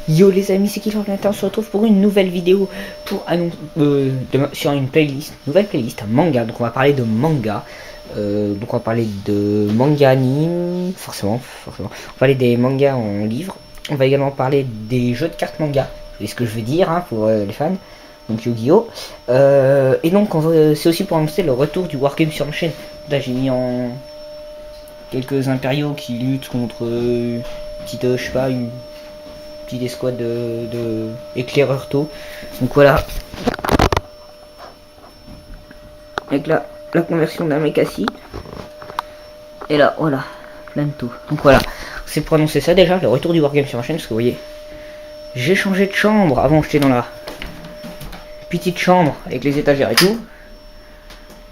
Yo les amis, c'est Killer Plantain, on se retrouve pour une nouvelle vidéo pour annoncer sur une playlist, nouvelle playlist manga. Donc on va parler de manga, donc on va parler de manga anime, forcément. On va parler des mangas en livre. On va également parler des jeux de cartes manga, c'est ce que je veux dire hein, pour les fans. Donc Yu-Gi-Oh! Et donc c'est aussi pour annoncer le retour du Wargame sur la chaîne. Là j'ai mis en quelques impériaux qui luttent contre petite, je sais pas, une petite escouade de éclaireurs tôt. Donc voilà. Avec la conversion d'un Mekasi. Et là, voilà. Plein de tout. Donc voilà. C'est pour annoncer ça déjà, le retour du Wargame sur ma chaîne. Parce que vous voyez, j'ai changé de chambre. Avant j'étais dans la petite chambre avec les étagères et tout.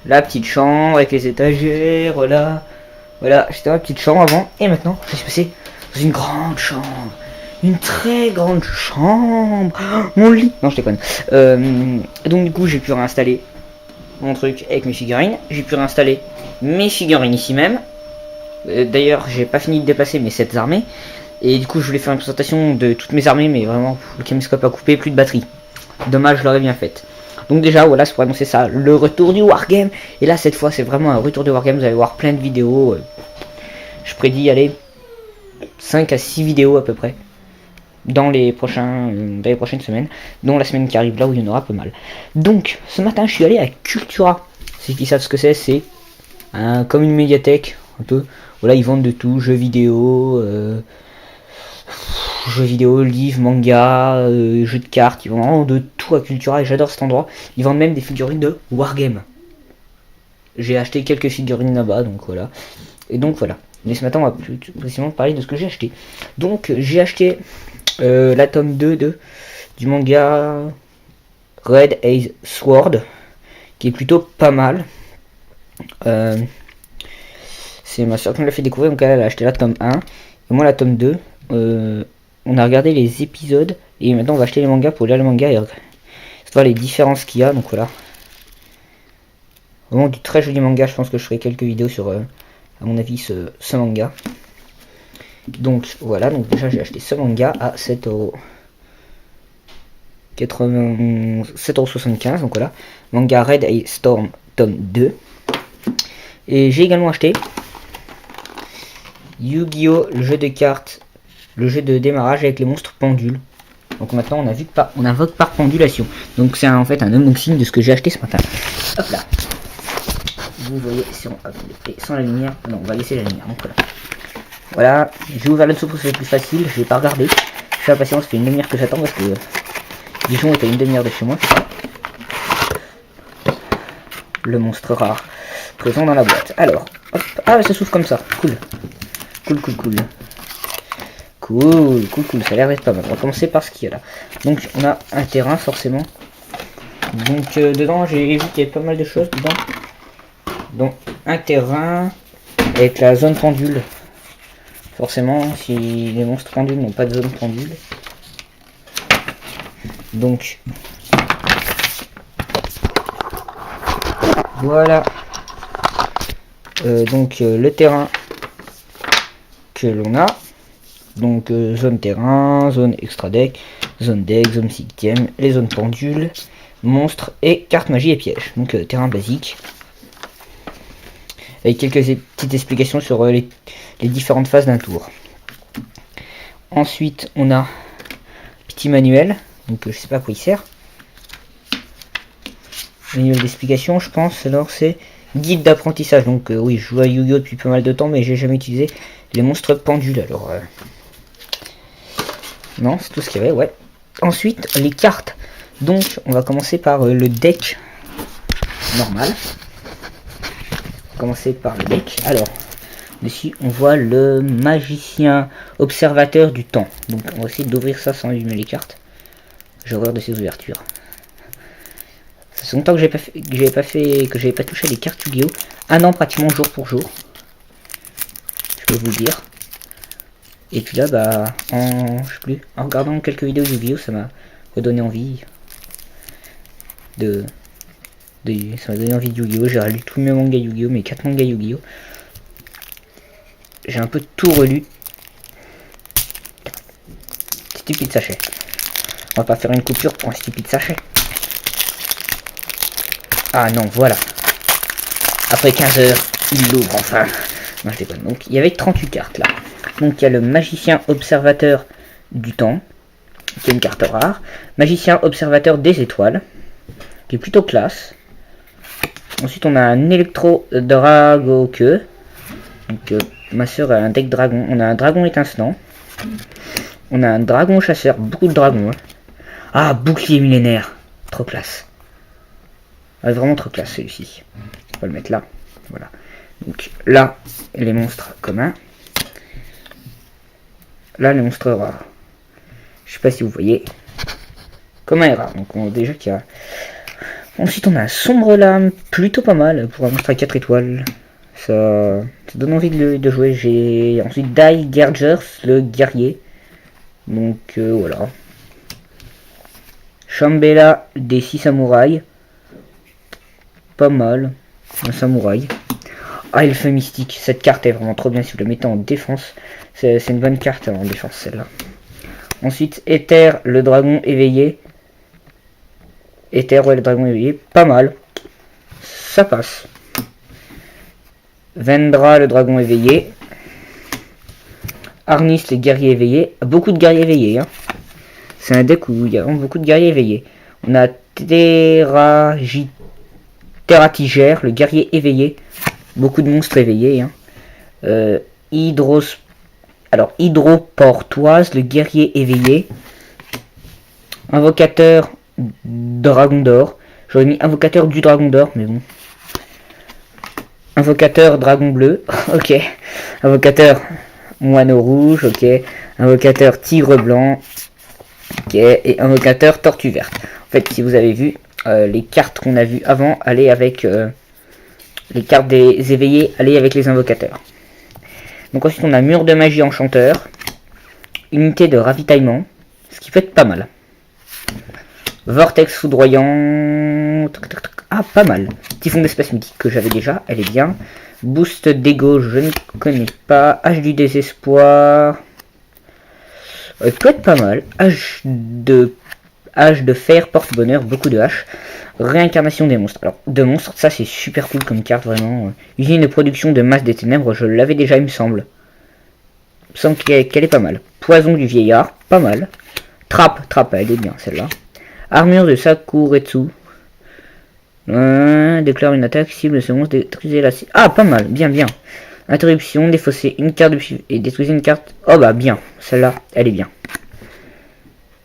La petite chambre avec les étagères, voilà. Voilà, j'étais dans la petite chambre avant. Et maintenant, je suis passé dans une grande chambre. Une très grande chambre. Oh, mon lit. Non, je déconne. Donc du coup, j'ai pu réinstaller mon truc avec mes figurines. J'ai pu réinstaller mes figurines ici même. D'ailleurs, j'ai pas fini de déplacer mes 7 armées. Et du coup, je voulais faire une présentation de toutes mes armées, mais vraiment, le caméscope a coupé, plus de batterie. Dommage, je l'aurais bien faite. Donc déjà, voilà, c'est pour annoncer ça, le retour du Wargame. Et là, cette fois, c'est vraiment un retour du Wargame. Vous allez voir plein de vidéos. Je prédis, allez, 5 à 6 vidéos à peu près. Dans les prochaines semaines, dont la semaine qui arrive là où il y en aura pas mal. Donc, ce matin, je suis allé à Cultura. Ceux qui savent ce que c'est comme une médiathèque, un peu. Voilà, ils vendent de tout, jeux vidéo, livres, mangas, jeux de cartes. Ils vendent vraiment de tout à Cultura et j'adore cet endroit. Ils vendent même des figurines de Wargame. J'ai acheté quelques figurines là-bas, donc voilà. Et donc voilà. Mais ce matin, on va plus précisément parler de ce que j'ai acheté. Donc, j'ai acheté la tome 2 du manga Red Ace Sword, qui est plutôt pas mal. C'est ma soeur qui me l'a fait découvrir, donc elle a acheté la tome 1 et moi la tome 2. On a regardé les épisodes et maintenant on va acheter les mangas pour lire les mangas et voir les différences qu'il y a. Donc voilà, vraiment du très joli manga. Je pense que je ferai quelques vidéos sur à mon avis ce manga. Donc voilà, donc déjà j'ai acheté ce manga à 7,75€, donc voilà, manga Red Ace Storm tome 2. Et j'ai également acheté Yu-Gi-Oh! Le jeu de cartes, le jeu de démarrage avec les monstres pendules. Donc maintenant on invoque par pendulation. Donc c'est en fait un unboxing de ce que j'ai acheté ce matin. Hop là. Vous voyez, sans la lumière, non on va laisser la lumière, donc voilà. Voilà, j'ai ouvert le dessous pour que c'est plus facile, je vais pas regarder. Je suis impatient, ça fait une demi-heure que j'attends parce que Dijon est à une demi-heure de chez moi. Le monstre rare présent dans la boîte. Alors, hop, ah ça s'ouvre comme ça, cool. Cool, ça a l'air d'être pas mal. On va commencer par ce qu'il y a là. Donc on a un terrain forcément. Donc dedans j'ai vu qu'il y avait pas mal de choses dedans. Donc un terrain avec la zone pendule. Forcément, si les monstres pendules n'ont pas de zone pendule. Donc, voilà. Le terrain que l'on a. Donc, zone terrain, zone extra deck, zone deck, zone système, les zones pendules, monstres et cartes magie et pièges. Donc, terrain basique. Avec quelques petites explications sur les différentes phases d'un tour. Ensuite, on a petit manuel, donc je sais pas à quoi il sert. Manuel d'explication, je pense. Alors c'est guide d'apprentissage. Donc oui, je joue à Yu-Gi-Oh depuis pas mal de temps, mais j'ai jamais utilisé les monstres pendules. Alors non, c'est tout ce qu'il y avait. Ouais. Ensuite, les cartes. Donc, on va commencer par le deck normal. Commencer par le deck. Alors, ici on voit le magicien observateur du temps. Donc on va essayer d'ouvrir ça sans allumer les cartes. J'ai horreur de ces ouvertures. Ça fait longtemps que j'avais pas touché les cartes Yu-Gi-Oh! Un an pratiquement jour pour jour. Je peux vous le dire. Et puis là bah en regardant quelques vidéos Yu-Gi-Oh! Ça m'a redonné envie ça m'a donné envie de Yu-Gi-Oh! J'ai relu tous mes mangas Yu-Gi-Oh! Mes 4 mangas Yu-Gi-Oh! J'ai un peu tout relu. stupide sachet. On va pas faire une coupure pour un stupide sachet. Ah non, voilà. Après 15 heures, il l'ouvre enfin. Non, je déconne. Donc, il y avait 38 cartes là. Donc, il y a le magicien observateur du temps, qui est une carte rare. Magicien observateur des étoiles, qui est plutôt classe. Ensuite, on a un électro dragoqueux. Donc, ma soeur a un deck dragon. On a un dragon étincelant. On a un dragon chasseur. Beaucoup de dragons. Hein. Ah, bouclier millénaire. Trop classe. Ah, vraiment trop classe celui-ci. On va le mettre là. Voilà. Donc là, les monstres communs. Là, les monstres rares. Je sais pas si vous voyez. Commun et rare. Donc déjà qu'il y a. Ensuite, on a un sombre lame. Plutôt pas mal pour un monstre à 4 étoiles. Ça donne envie de jouer. J'ai ensuite Dai Gergers, le guerrier. Donc voilà. Shambhala des 6 samouraïs. Pas mal. Un samouraï. Ah, elfe mystique. Cette carte est vraiment trop bien si vous la mettez en défense. C'est une bonne carte en défense celle-là. Ensuite, Ether, le dragon éveillé. Ether, ouais, le dragon éveillé. Pas mal. Ça passe. Vendra, le dragon éveillé. Arnis, le guerrier éveillé. Beaucoup de guerriers éveillés. Hein. C'est un deck où il y a vraiment beaucoup de guerriers éveillés. On a Terratigère, le guerrier éveillé. Beaucoup de monstres éveillés. Hein. Hydroportoise, le guerrier éveillé. Invocateur dragon d'or. J'aurais mis invocateur du dragon d'or, mais bon. Invocateur dragon bleu. Ok. Invocateur moineau rouge. Ok. Invocateur tigre blanc. Ok. Et invocateur tortue verte. En fait, si vous avez vu, les cartes qu'on a vues avant allaient avec les cartes des éveillés, allaient avec les invocateurs. Donc ensuite on a mur de magie enchanteur, unité de ravitaillement, ce qui peut être pas mal. Vortex foudroyant, ah pas mal. Typhon d'espèce mythique que j'avais déjà, elle est bien. Boost d'ego, je ne connais pas. Hache du désespoir, peut être pas mal. Hache de fer, porte-bonheur, beaucoup de haches. Réincarnation des monstres. Alors, de monstres, ça c'est super cool comme carte, vraiment. Usine de production de masse des ténèbres, je l'avais déjà, il me semble. Il me semble qu'elle est pas mal. Poison du vieillard, pas mal. Trappe, elle est bien celle-là. Armure de Sakuretsu. Déclare une attaque, cible ce monstre, détruisez la cible. Ah, pas mal, bien. Interruption, défausser une carte et détruisez une carte. Oh bah bien, celle-là, elle est bien.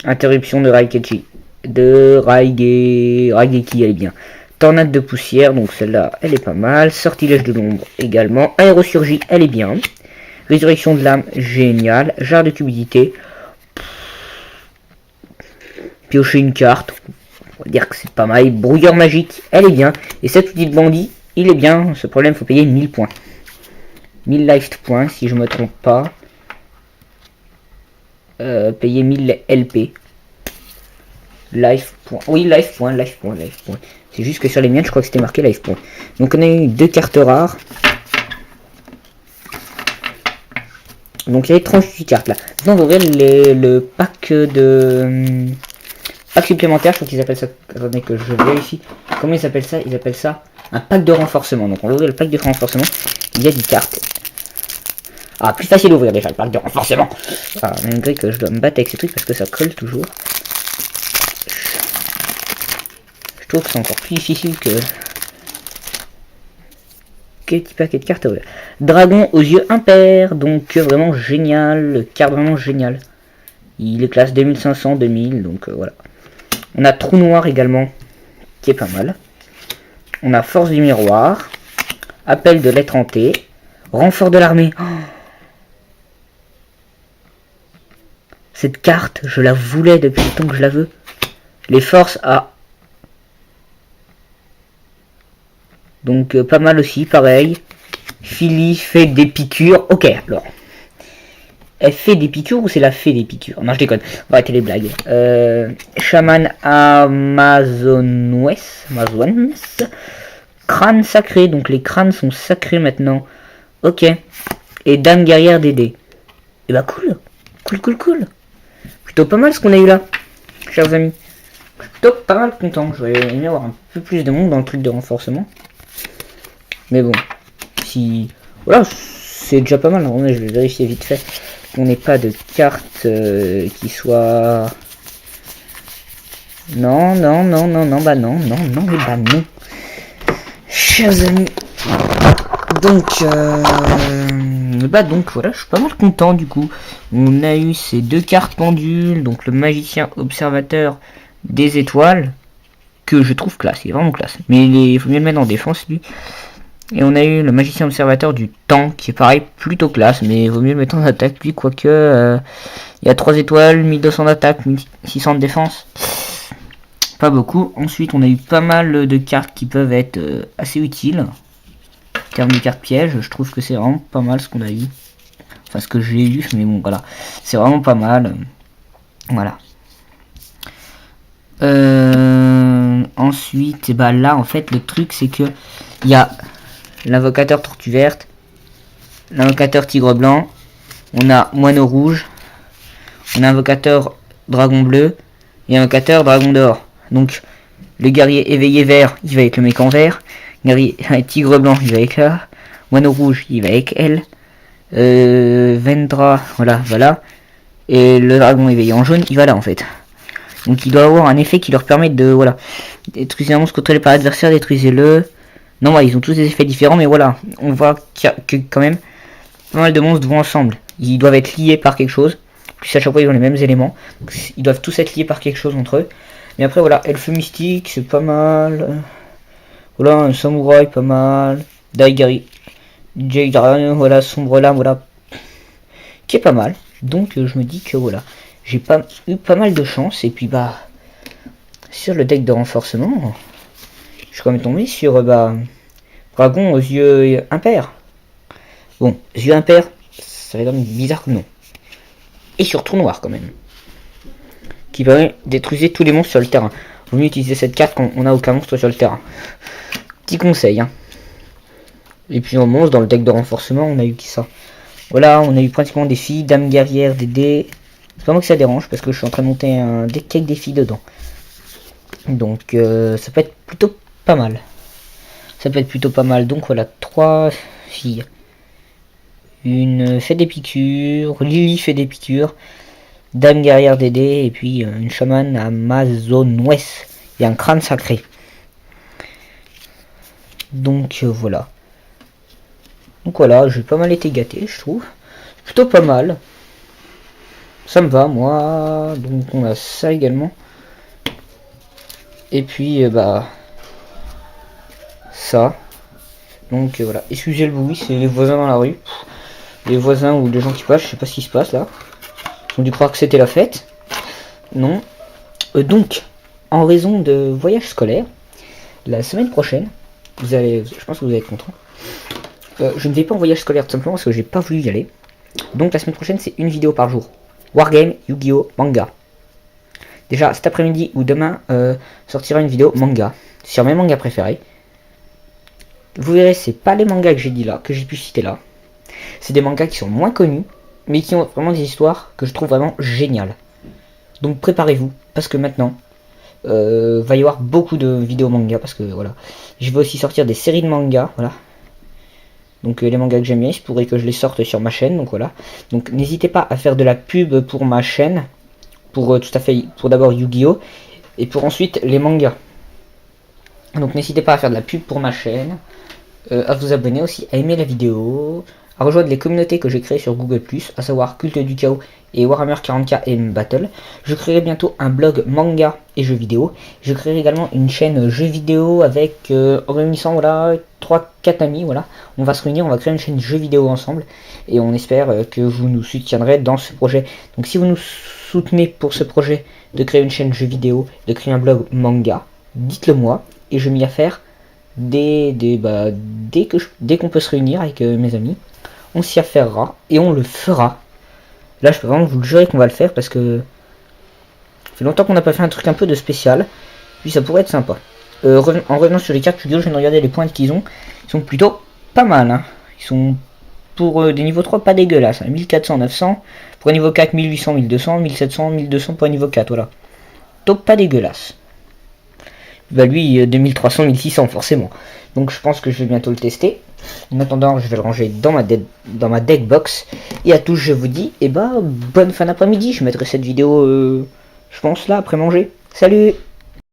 Interruption de Raigeki. Raigeki, elle est bien. Tornade de poussière, donc celle-là, elle est pas mal. Sortilège de l'ombre également. Aérosurgie, elle est bien. Résurrection de l'âme, génial. Jarre de cupidité. Piocher une carte, on va dire que c'est pas mal. Brouilleur magique, elle est bien. Et cet outil de bandit, il est bien. Ce problème, faut payer 1000 points. 1000 life points, si je me trompe pas. Payer 1000 LP. Life point. Oui, life point. C'est juste que sur les miennes, je crois que c'était marqué life point. Donc on a eu 2 cartes rares. Donc il y avait 38 cartes là. Maintenant on va ouvrir le pack de... pack supplémentaire, je crois qu'ils appellent ça... Attendez que je vérifie. Comment ils appellent ça? Ils appellent ça un pack de renforcement. Donc on va ouvrir le pack de renforcement. Il y a 10 cartes. Ah, plus facile d'ouvrir déjà le pack de renforcement. Ah, malgré que je dois me battre avec ces trucs parce que ça colle toujours. Je trouve que c'est encore plus difficile que... Quel petit paquet de cartes à ouvrir. Dragon aux yeux impairs, donc vraiment génial, carte vraiment génial. Il est classe 2500, 2000, donc voilà. On a trou noir également, qui est pas mal. On a force du miroir, appel de lettre hantée, renfort de l'armée. Oh, cette carte, je la voulais depuis le temps que je la veux. Les forces à... Donc pas mal aussi, pareil. Philly fait des piqûres. Ok, alors. Elle fait des piqûres ou c'est la fée des piqûres? Non, je déconne. On va arrêter les blagues. Chaman Amazones. Crâne sacré. Donc les crânes sont sacrés maintenant. Ok. Et dame guerrière d'aider. Et bah cool. Cool. plutôt pas mal ce qu'on a eu là, chers amis. Je suis plutôt pas mal content. J'aurais aimé avoir un peu plus de monde dans le truc de renforcement. Mais bon, si... Voilà, c'est déjà pas mal. En vrai, je vais vérifier vite fait qu'on n'ait pas de carte qui soit... Non, non, non, non, non, bah non, non, non, mais bah non. Chers amis. Donc, bah donc voilà, je suis pas mal content du coup. On a eu ces deux cartes pendules, donc le magicien observateur des étoiles, que je trouve classe, il est vraiment classe. Mais il faut mieux le mettre en défense lui. Et on a eu le magicien observateur du temps, qui est pareil, plutôt classe, mais il vaut mieux le mettre en attaque lui, quoique il y a 3 étoiles, 1200 d'attaque, 1600 de défense. Pas beaucoup. Ensuite, on a eu pas mal de cartes qui peuvent être assez utiles. En termes de cartes pièges, je trouve que c'est vraiment pas mal ce qu'on a eu. Enfin, ce que j'ai eu, mais bon, voilà. C'est vraiment pas mal. Voilà. Ensuite, bah là, en fait, le truc, c'est que il y a l'invocateur tortue verte, l'invocateur tigre blanc, on a moineau rouge, on a invocateur dragon bleu et invocateur dragon d'or. Donc, le guerrier éveillé vert, il va avec le mec en vert. Guerrier tigre blanc, il va avec là. Moineau rouge, il va avec elle. Vendra, voilà. Et le dragon éveillé en jaune, il va là en fait. Donc il doit avoir un effet qui leur permet de, voilà, détruisez un monstre contrôlé par l'adversaire, détruisez-le. Non, voilà, ils ont tous des effets différents, mais voilà, on voit qu'il y a que quand même pas mal de monstres vont ensemble. Ils doivent être liés par quelque chose. Plus à chaque fois, ils ont les mêmes éléments. Donc, ils doivent tous être liés par quelque chose entre eux. Mais après, voilà, elfe mystique, c'est pas mal. Voilà, un samouraï, pas mal. Daigari, Jade, voilà, sombre lame, voilà. Qui est pas mal. Donc, je me dis que voilà. J'ai eu pas mal de chance. Et puis, bah, sur le deck de renforcement, je suis quand même tombé sur, dragon aux yeux impairs. Bon, yeux impairs, ça va être bizarre comme nom. Et sur trou noir, quand même. Qui permet de détruire tous les monstres sur le terrain. Vaut mieux utiliser cette carte quand on n'a aucun monstre sur le terrain. Petit conseil, hein. Et puis en monstre, dans le deck de renforcement, on a eu qui ça? Voilà, on a eu pratiquement des filles, dames guerrières, des dés. C'est pas moi que ça dérange, parce que je suis en train de monter un deck avec des filles dedans. Donc ça peut être plutôt pas mal. Ça peut être plutôt pas mal. Donc voilà, 3 filles. Une fait des piqûres, Lily fait des piqûres, dame guerrière des dés, et puis une chamane amazonouesse et un crâne sacré. Donc voilà. Donc voilà, j'ai pas mal été gâté, je trouve. Plutôt pas mal. Ça me va, moi. Donc on a ça également. Et puis, ça. Donc voilà. Excusez le bruit, c'est les voisins dans la rue. Les voisins ou les gens qui passent, je sais pas ce qui se passe là. Ils ont dû croire que c'était la fête. Non. Donc, en raison de voyage scolaire, la semaine prochaine, je pense que vous allez être content. Je ne vais pas en voyage scolaire tout simplement parce que j'ai pas voulu y aller. Donc la semaine prochaine, c'est une vidéo par jour. Wargame, Yu-Gi-Oh, manga. Déjà cet après-midi ou demain sortira une vidéo manga sur mes mangas préférés. Vous verrez, c'est pas les mangas que j'ai dit là, que j'ai pu citer là. C'est des mangas qui sont moins connus, mais qui ont vraiment des histoires que je trouve vraiment géniales. Donc préparez-vous, parce que maintenant, va y avoir beaucoup de vidéos manga, parce que voilà. Je vais aussi sortir des séries de mangas, voilà. Donc les mangas que j'aime bien, il se pourrait que je les sorte sur ma chaîne, donc voilà. Donc n'hésitez pas à faire de la pub pour ma chaîne, pour pour d'abord Yu-Gi-Oh! Et pour ensuite les mangas. Donc n'hésitez pas à faire de la pub pour ma chaîne, à vous abonner aussi, à aimer la vidéo, à rejoindre les communautés que j'ai créées sur Google+, à savoir Culte du Chaos et Warhammer 40k et Battle. Je créerai bientôt un blog manga et jeux vidéo. Je créerai également une chaîne jeux vidéo avec, en réunissant, voilà, 3-4 amis, voilà. On va se réunir, on va créer une chaîne jeux vidéo ensemble. Et on espère que vous nous soutiendrez dans ce projet. Donc si vous nous soutenez pour ce projet de créer une chaîne jeux vidéo, de créer un blog manga, dites-le moi. Et je m'y affaire dès qu'on peut se réunir avec mes amis. On s'y affairera et on le fera. Là je peux vraiment vous le jurer qu'on va le faire parce que ça fait longtemps qu'on n'a pas fait un truc un peu de spécial. Puis ça pourrait être sympa. En revenant sur les cartes Yu-Gi-Oh, je viens de regarder les points qu'ils ont. Ils sont plutôt pas mal, hein. Ils sont pour des niveaux 3 pas dégueulasses, hein. 1400, 900. Point niveau 4, 1800, 1200, 1700, 1200, point niveau 4, voilà. Top pas dégueulasse. Bah lui, 2300, 1600, forcément. Donc je pense que je vais bientôt le tester. En attendant, je vais le ranger dans ma deck box. Et à tous, je vous dis, et bah, bonne fin d'après-midi. Je mettrai cette vidéo, je pense, là, après manger. Salut!